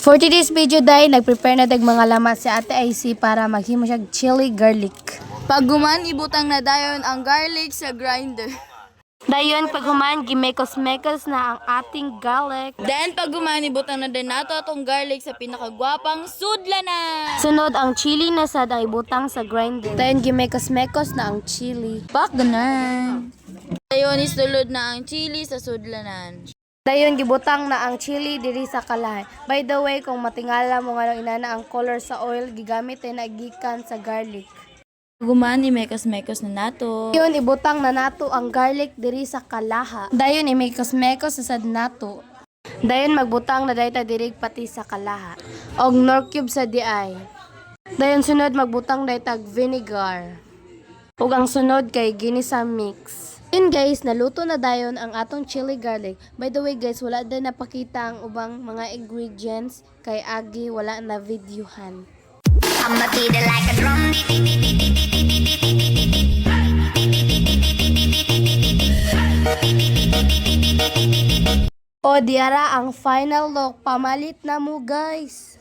For today's video day, nag-prepare na dag mga lamas si Ate IC para maghimo siya chili garlic. Pag guman, ibutang na dayon ang garlic sa grinder. Dayon pag human gimekos-mekos na ang ating garlic. Then, pag guman, ibutang na din nato atong garlic sa pinakagwapang sudlanan. Sunod ang chili na sad ang ibutang sa grinder. Dayon gimekos-mekos na ang chili. Pak ganan. Dayon, isulod na ang chili sa sudlanan. Dayon gibutang na ang chili diri sa kalahay. By the way, kung matingala mo nga inana ang color sa oil, gigamit ay nagikan sa garlic. Guman, imekos-mekos na nato. Dayon ibutang na nato ang garlic diri sa kalaha. Dayon imekos-mekos sa sad nato. Dayon magbutang na dayta diri pati sa kalaha. Og nor cube sa diay. Dayon sunod magbutang dayta vinegar. Ug ang sunod kay ginisa mix. Yun guys, naluto na dayon ang atong chili garlic. By the way guys, wala din napakita ang ubang mga ingredients kay Agi wala na videohan. I'ma beat it like a drum. O diara ang final look, pamalit na mo guys.